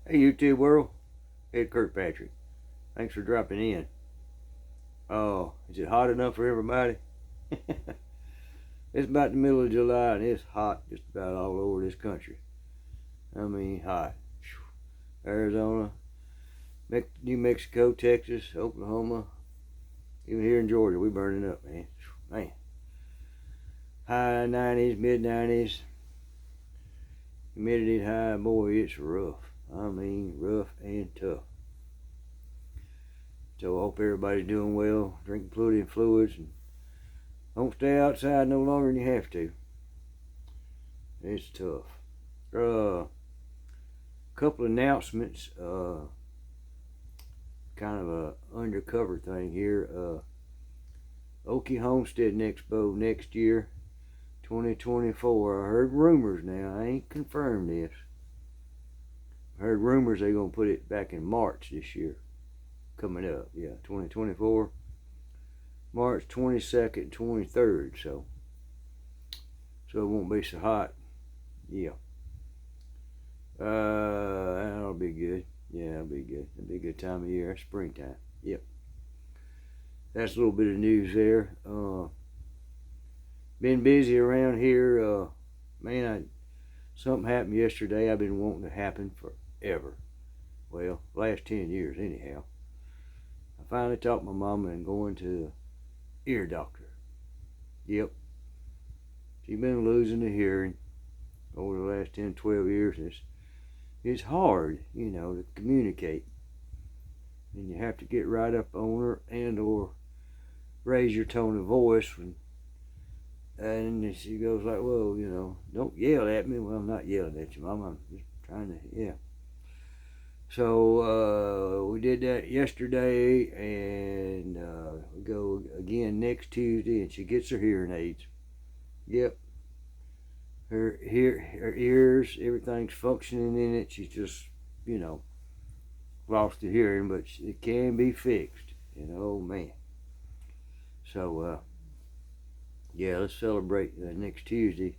Hey YouTube world, Ed Kirkpatrick. Thanks for dropping in. Oh, is it hot enough for everybody? It's about the middle of July and it's hot just about all over this country. I mean hot. Arizona, New Mexico, Texas, Oklahoma, even here in Georgia, we burning up, man. Man. High 90s, mid 90s. Humidity high, boy, it's rough. I mean rough and tough. So I hope everybody's doing well, drinking plenty of fluids, and don't stay outside no longer than you have to. It's tough. Couple announcements, kind of a undercover thing here. Okie Homestead Expo next year, 2024. I heard rumors now. I ain't confirmed this. I heard rumors they're going to put it back in March this year. Coming up, yeah, 2024. March 22nd, 23rd, so it won't be so hot. Yeah. That'll be good. Yeah, that'll be good. It'll be a good time of year. It's springtime. Yep. That's a little bit of news there. Been busy around here. Man, something happened yesterday I've been wanting to happen forever. Well, last 10 years anyhow. I finally talked my mama into going to the ear doctor. Yep. She's been losing the hearing over the last 10, 12 years. It's hard, to communicate. And you have to get right up on her and or raise your tone of voice. And she goes like, well, don't yell at me. Well, I'm not yelling at you, Mom. I'm just trying to, yeah. So we did that yesterday, and we go again next Tuesday, and she gets her hearing aids. Yep. Her ears, everything's functioning in it. She's just, lost the hearing, but it can be fixed. Oh man. So yeah, let's celebrate next Tuesday.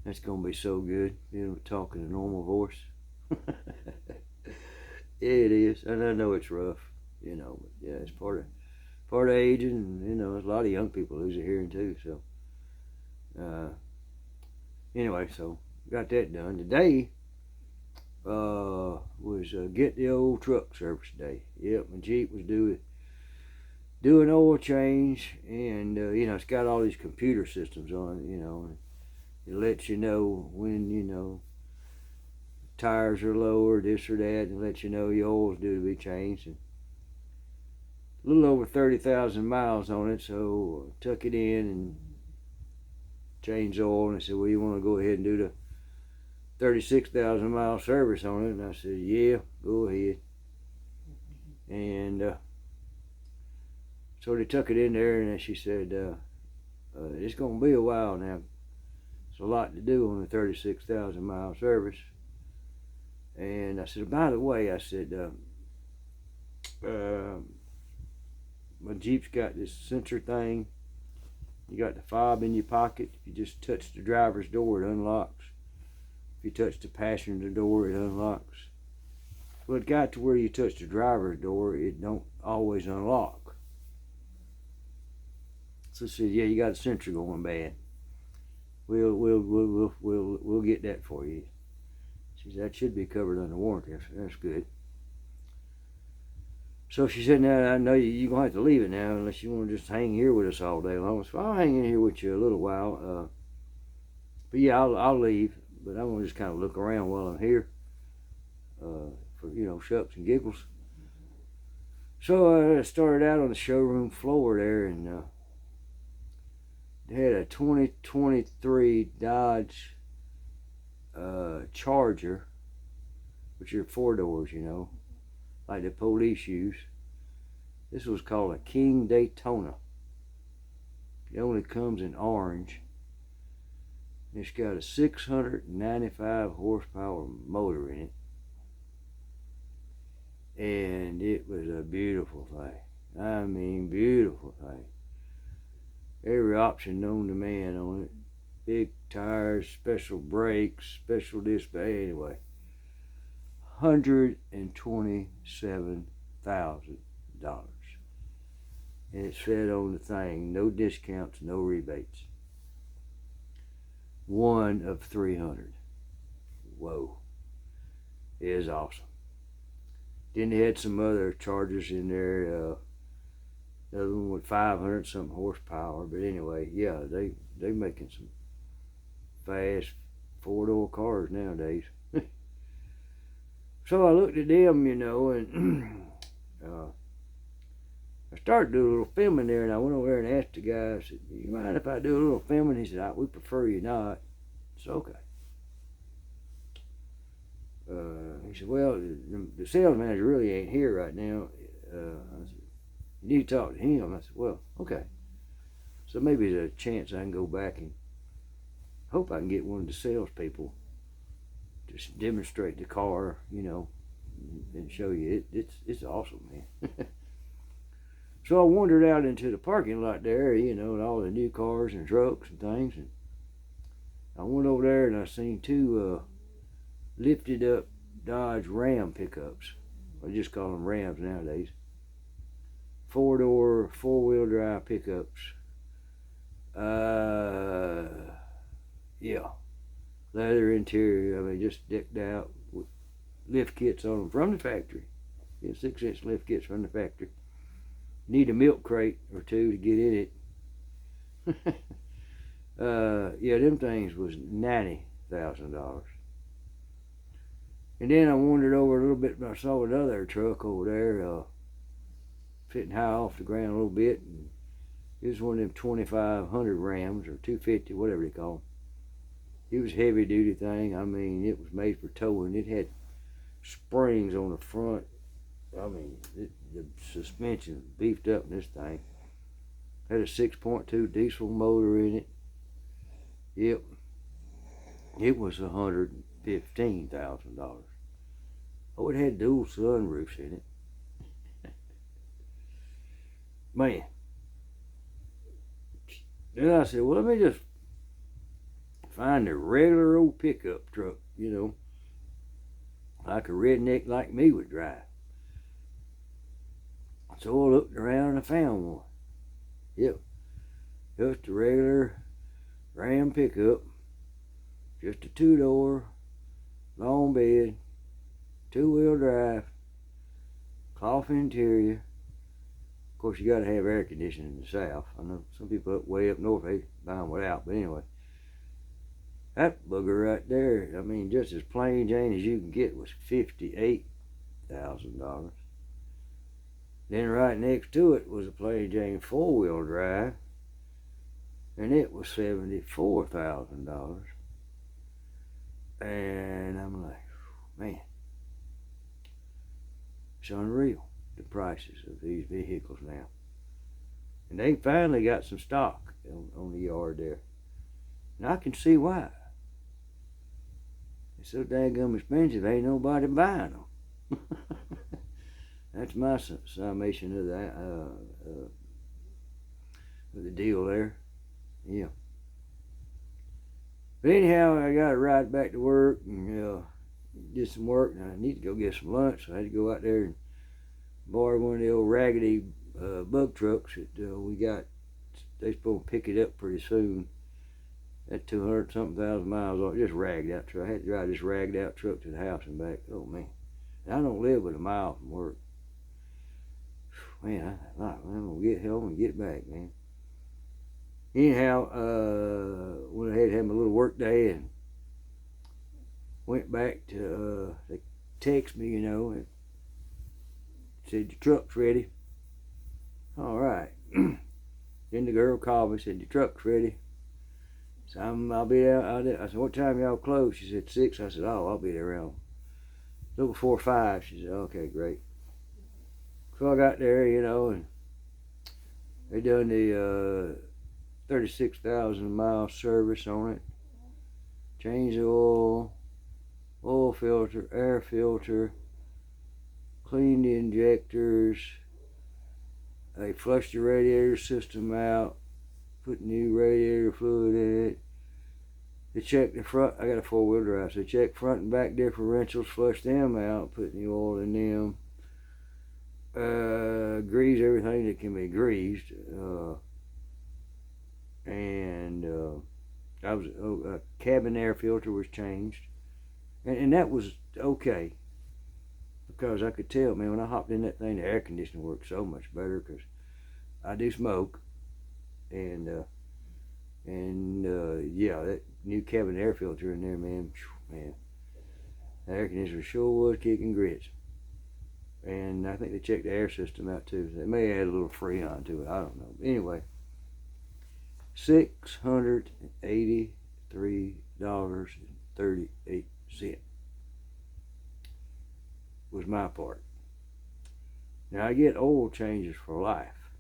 That's gonna be so good. Talking a normal voice. Yeah, it is, and I know it's rough. But yeah, it's part of aging, and there's a lot of young people lose their hearing too. So anyway, so got that done today. Was get the old truck service day. Yep, my Jeep was doing oil change, and it's got all these computer systems on it. And it lets you know when tires are low or this or that, and lets you know your oil's due to be changed. And a little over 30,000 miles on it, so I took it in and changed the oil, and I said, well, you want to go ahead and do the 36,000 mile service on it? And I said, yeah, go ahead. And so they took it in there, and she said, it's going to be a while now. It's a lot to do on a 36,000 mile service. And I said, by the way, I said, my Jeep's got this sensor thing. You got the fob in your pocket. If you just touch the driver's door, it unlocks. If you touch the passenger door, it unlocks. Well, it got to where you touch the driver's door, it don't always unlock. So I said, yeah, you got a sensor going bad. We'll get that for you. She said, that should be covered under warranty. I said, that's good. So she said, now I know you're going to have to leave it now unless you want to just hang here with us all day long. So I'll hang in here with you a little while. But yeah, I'll leave. But I'm going to just kind of look around while I'm here for, shucks and giggles. So I started out on the showroom floor there, and they had a 2023 Dodge Charger, which are 4 doors, like the police use. This was called a King Daytona. It only comes in orange. It's got a 695 horsepower motor in it. And it was a beautiful thing. I mean, beautiful thing. Every option known to man on it. Big tires, special brakes, special display. Anyway, $127,000. And it said on the thing, no discounts, no rebates. One of 300. Whoa. It is awesome. Then they had some other Chargers in there. Another one with 500 something horsepower. But anyway, yeah, they making some fast four-door cars nowadays. So I looked at them, and I started doing a little filming there, and I went over there and asked the guy, I said, you mind if I do a little filming? He said, we prefer you not. It's okay. He said, well, the sales manager really ain't here right now. I said, you need to talk to him. I said, well, okay. So maybe there's a chance I can go back and hope I can get one of the salespeople to demonstrate the car, and show you it's awesome, man. So I wandered out into the parking lot there, and all the new cars and trucks and things, and I went over there and I seen two lifted up Dodge Ram pickups. I just call them Rams nowadays. Four-door, four-wheel drive pickups. Yeah. Leather interior, just decked out with lift kits on them from the factory. Yeah, 6-inch lift kits from the factory. Need a milk crate or two to get in it. Yeah, them things was $90,000. And then I wandered over a little bit and I saw another truck over there, sitting high off the ground a little bit. And it was one of them 2500 Rams or 250, whatever they call them. It was a heavy duty thing. It was made for towing. It had springs on the front. The suspension beefed up in this thing. Had a 6.2 diesel motor in it. Yep. It was $115,000. Oh, it had dual sunroofs in it. Man. Then I said, well, let me just find a regular old pickup truck, like a redneck like me would drive. So I looked around and I found one. Yep. Just a regular Ram pickup. Just a two-door, long bed, two-wheel drive, cloth interior. Of course, you got to have air conditioning in the South. I know some people way up north, they buy them without. But anyway, that booger right there, just as plain Jane as you can get, was $58,000. Then right next to it was a plain Jane four-wheel drive, and it was $74,000. And I'm like, man, it's unreal, the prices of these vehicles now. And they finally got some stock on the yard there. And I can see why. They're so daggum expensive, ain't nobody buying them. That's my summation of that, of the deal there. Yeah. But anyhow, I got to ride back to work and did some work, and I need to go get some lunch. So I had to go out there and borrow one of the old raggedy bug trucks that we got. They're supposed to pick it up pretty soon. That 200-something thousand miles on it, just ragged out truck. I had to drive this ragged out truck to the house and back. Oh man, and I don't live but a mile from work. Man, I'm gonna get home and get back, man. Anyhow, went ahead and had my little work day and went back to, they text me, and said, your truck's ready. All right. Then the girl called me, said, your truck's ready. So I'll be there. I said, what time y'all close? She said 6. I said, oh, I'll be there around a little before 5. She said, okay, great. So I got there, and they done the 36,000 mile service on it. Changed the oil filter, air filter, cleaned the injectors. They flushed the radiator system out, put new radiator fluid in it, They check the front. I got a 4-wheel drive, so they check front and back differentials, flush them out, put new oil in them, grease everything that can be greased, and cabin air filter was changed, and that was okay, because I could tell, man, when I hopped in that thing, the air conditioning worked so much better, because I do smoke, and yeah, that new cabin air filter in there, man, the air conditioner sure was kicking grits. And I think they checked the air system out too. They may add a little Freon to it, I don't know. Anyway, $683.38 was my part. Now I get oil changes for life,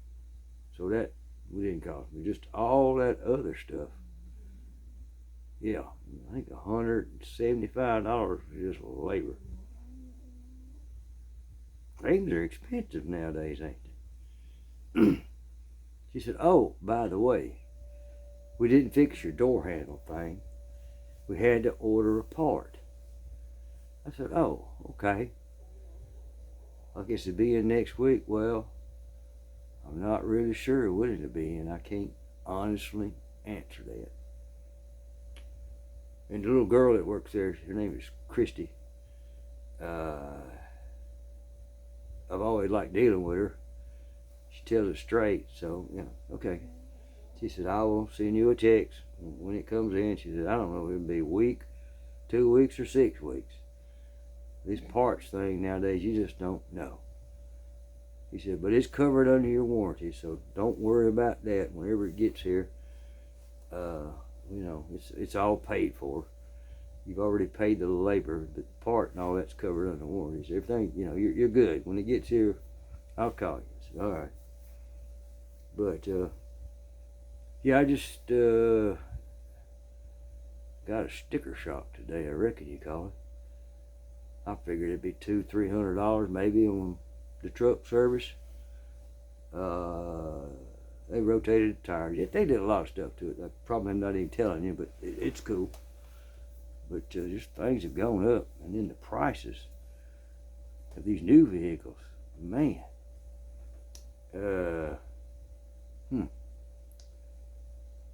so that didn't cost me. Just all that other stuff. Yeah, I think $175 for just labor. Things are expensive nowadays, ain't they? She said, "Oh, by the way, we didn't fix your door handle thing. We had to order a part." I said, "Oh, okay. I guess it'll be in next week." Well, I'm not really sure when it'll be in. I can't honestly answer that. And the little girl that works there, her name is Christy. I've always liked dealing with her. She tells it straight, so, okay. She said, "I will send you a text when it comes in." She said, "I don't know if it'll be a week, 2 weeks, or 6 weeks. These parts thing nowadays, you just don't know." He said, "But it's covered under your warranty, so don't worry about that. Whenever it gets here, it's all paid for. You've already paid the labor, the part and all that's covered under warranty. So everything, you're good. When it gets here, I'll call you." I said, "All right." But yeah, I just got a sticker shock today, I reckon you call it. I figured it'd be $200-300 maybe on the truck service. They rotated the tires. Yeah, they did a lot of stuff to it. I probably am not even telling you, but it's cool. But just things have gone up, and then the prices of these new vehicles, man.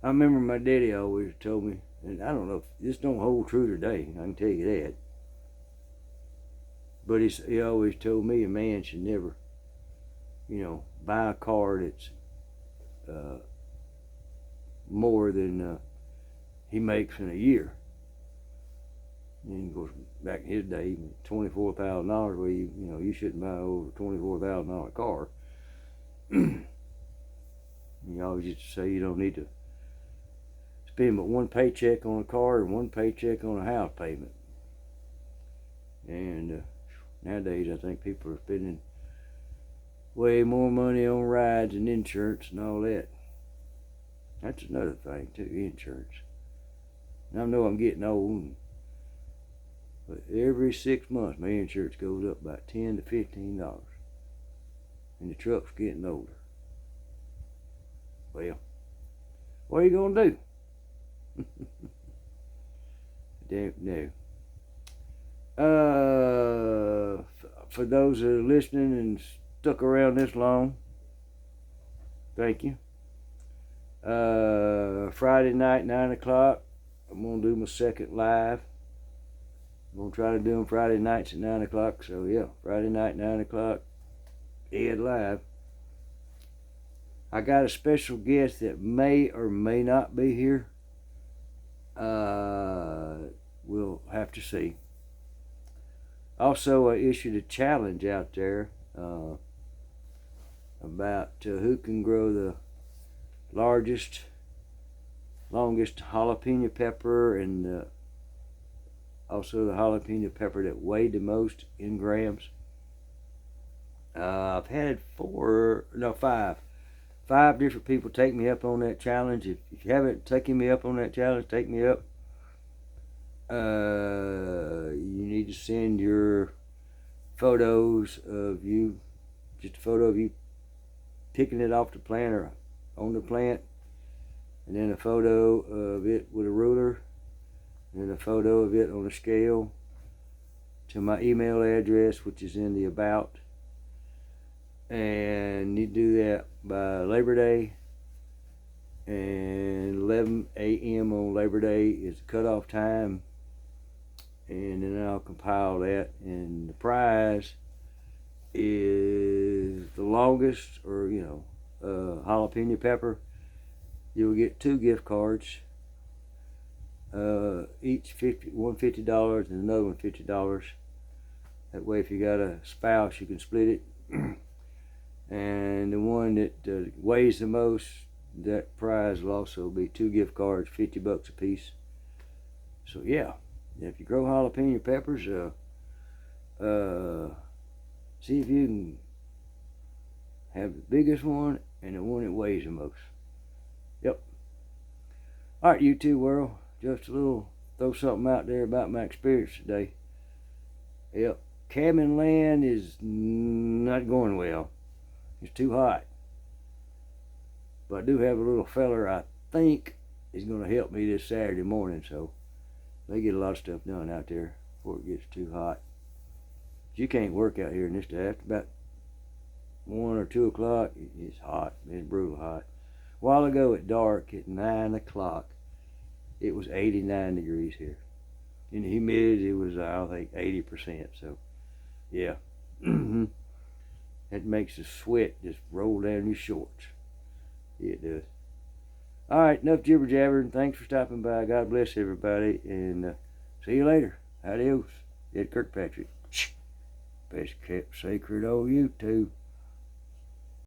I remember my daddy always told me, and I don't know if this don't hold true today, I can tell you that. But he always told me a man should never, buy a car that's more than he makes in a year. And of course, back in his day, $24,000, well, you shouldn't buy over $24,000 car. He always used to say you don't need to spend but one paycheck on a car and one paycheck on a house payment. And nowadays, I think people are spending way more money on rides and insurance and all that. That's another thing too, insurance. And I know I'm getting old, but every 6 months my insurance goes up about $10 to $15, and the truck's getting older. Well, what are you gonna do? No. For those that are listening and stuck around this long, thank you. Friday night, 9 o'clock, I'm going to do my second live. I'm going to try to do them Friday nights at 9 o'clock. So, yeah, Friday night, 9 o'clock, Ed Live. I got a special guest that may or may not be here. We'll have to see. Also, I issued a challenge out there about who can grow the longest jalapeno pepper, and also the jalapeno pepper that weighed the most in grams. I've had five different people take me up on that challenge. If you haven't taken me up on that challenge, take me up. You need to send your photos of you, just a photo of you picking it off the plant or on the plant, and then a photo of it with a ruler, and a photo of it on a scale to my email address, which is in the about. And you do that by Labor Day, and 11 a.m. on Labor Day is the cutoff time, and then I'll compile that, and the prize is the longest, or jalapeno pepper. You'll get 2 gift cards, each one $50 and another one $50. That way, if you got a spouse, you can split it. And the one that weighs the most, that prize will also be 2 gift cards, $50 a piece. So yeah, if you grow jalapeno peppers, see if you can have the biggest one and the one that weighs the most. Yep. All right, YouTube world, just a little, throw something out there about my experience today. Yep, cabin land is not going well. It's too hot. But I do have a little feller I think is going to help me this Saturday morning, so they get a lot of stuff done out there before it gets too hot. You can't work out here in this day. After about 1 or 2 o'clock, it's hot. It's brutal hot. A while ago at dark, at 9 o'clock, it was 89 degrees here. And the humidity was, I think, 80%. So, yeah. That makes the sweat just roll down your shorts. Yeah, it does. All right, enough jibber jabbering. Thanks for stopping by. God bless everybody, and see you later. Adios. Ed Kirkpatrick. Best kept secret on YouTube.